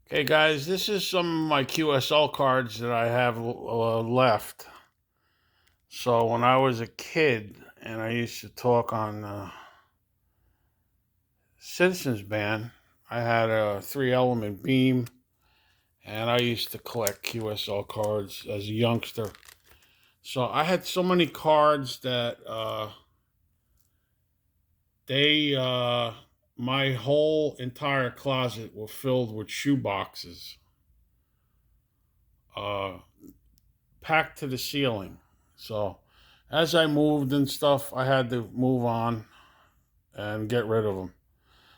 Okay, guys, this is some of my QSL cards that I have left. So when I was a kid and I used to talk on Citizens Band, I had a 3 element beam and I used to collect QSL cards as a youngster. So I had so many cards that they my whole entire closet was filled with shoe boxes, uh, packed to the ceiling. So as I moved and stuff, I had to move on and get rid of them.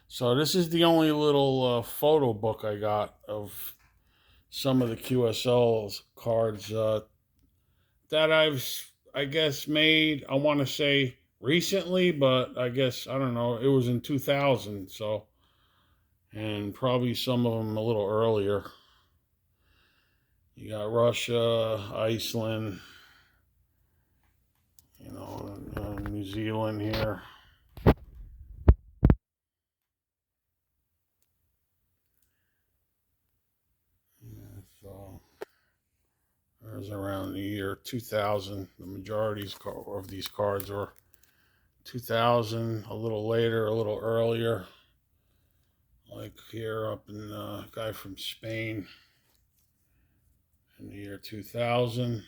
So this is the only little photo book I got of some of the QSL's cards that I guess, made. I want to say recently, but I guess I don't know. It was in 2000, so and probably some of them a little earlier. You got Russia, Iceland, New Zealand here. Yeah, so there's around the year 2000. The majority of these cards are 2000, a little later, a little earlier. Like here up in guy from Spain in the year 2000.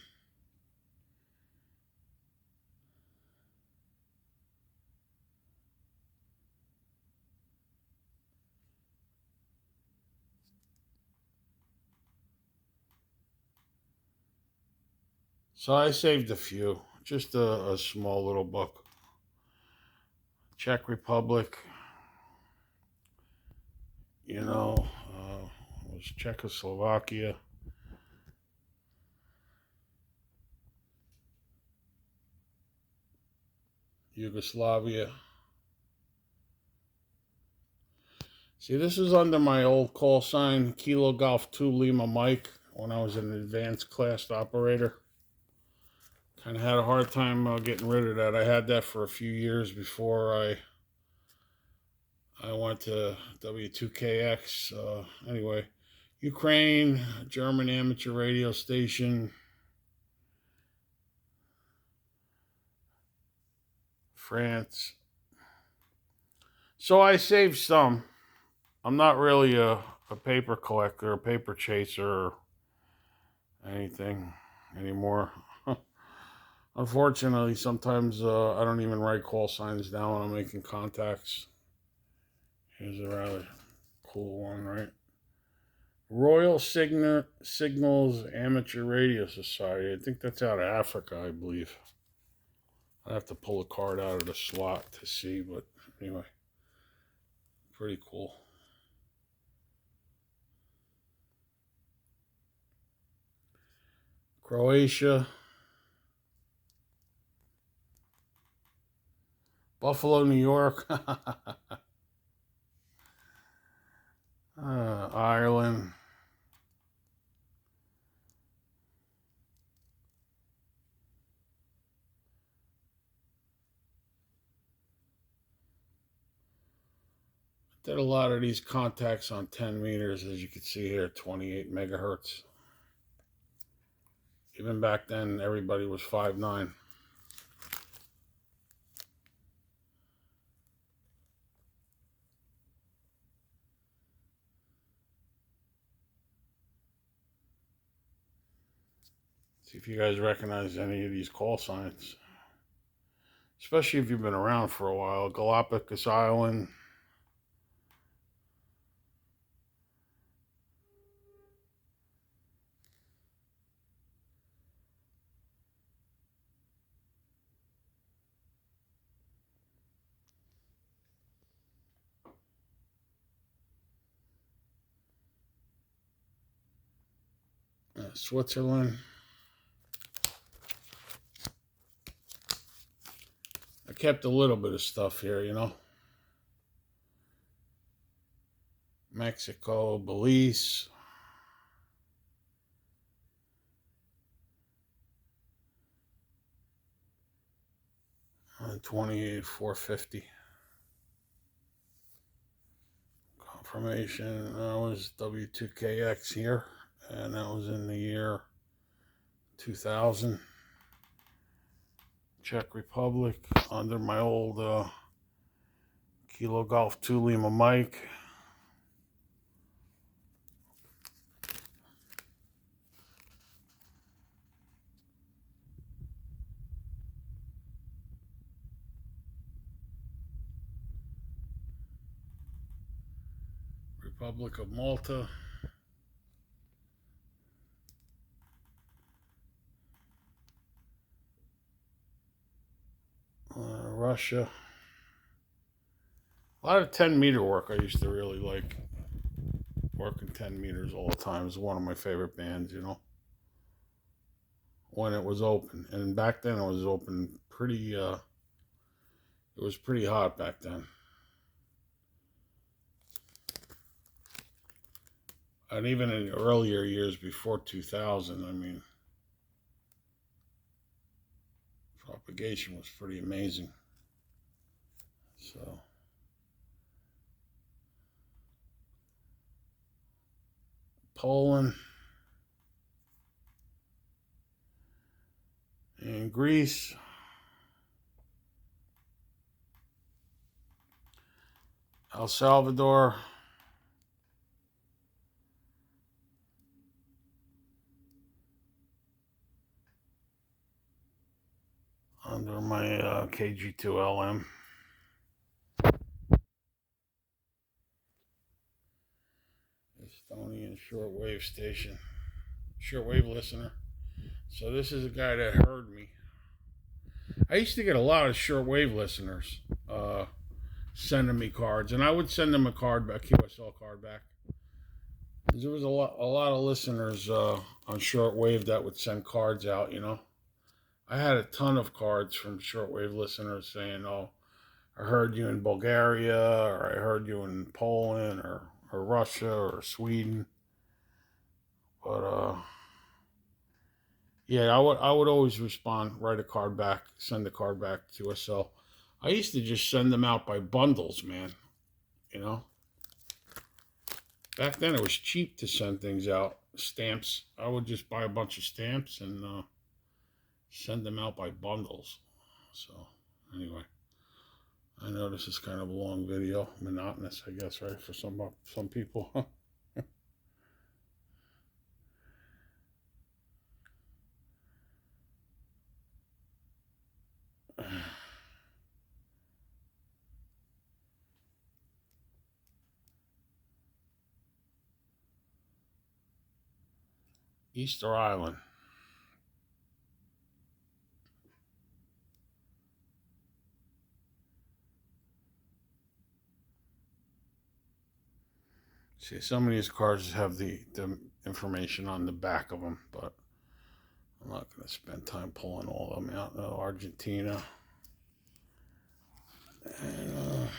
So I saved a few, just a small little book. Czech Republic, was Czechoslovakia. Yugoslavia. See, this is under my old call sign, Kilo Golf 2 Lima Mike, when I was an advanced class operator. Kind of had a hard time getting rid of that. I had that for a few years before I went to W2KX. Anyway, Ukraine, German amateur radio station, France. So I saved some. I'm not really a paper collector, a paper chaser, or anything anymore. Unfortunately, sometimes I don't even write call signs down when I'm making contacts. Here's a rather cool one, right? Royal Signals Amateur Radio Society. I think that's out of Africa, I believe. I have to pull a card out of the slot to see, but anyway, pretty cool. Croatia, Buffalo, New York, Ireland. Did a lot of these contacts on 10 meters, as you can see here, 28 megahertz. Even back then, everybody was 5'9". See if you guys recognize any of these call signs, especially if you've been around for a while. Galapagos Island. Switzerland. I kept a little bit of stuff here. Mexico, Belize. 28, 450. information. That was W2KX here, and that was in the year 2000. Czech Republic, under my old Kilo Golf 2 Lima Mike. Republic of Malta. Russia. A lot of 10-meter work I used to really like. Working 10 meters all the time is one of my favorite bands, you know. When it was open. And back then it was open pretty, it was pretty hot back then. And even in the earlier years before 2000, I mean, propagation was pretty amazing. So, Poland and Greece. El Salvador. Under my KG2LM. Estonian shortwave station. Shortwave listener. So this is a guy that heard me. I used to get a lot of shortwave listeners sending me cards, and I would send them a card back, QSL card back. There was a lot of listeners on shortwave that would send cards out, you know. I had a ton of cards from shortwave listeners saying, "Oh, I heard you in Bulgaria, or I heard you in Poland, or Russia, or Sweden." But yeah, I would always respond, write a card back, send the card back to QSL. I used to just send them out by bundles, man. You know, back then it was cheap to send things out. Stamps. I would just buy a bunch of stamps and send them out by bundles. So anyway, I know this is kind of a long video, monotonous, I guess, right, for some people. Easter Island. See, some of these cards have the information on the back of them, but I'm not going to spend time pulling all of them out. No, Argentina. And,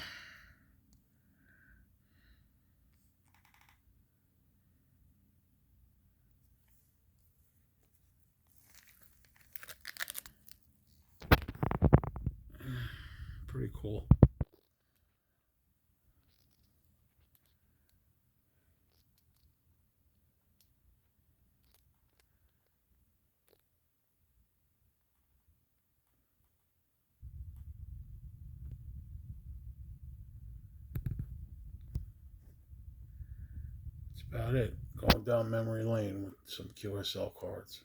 pretty cool. That's about it. Going down memory lane with some QSL cards.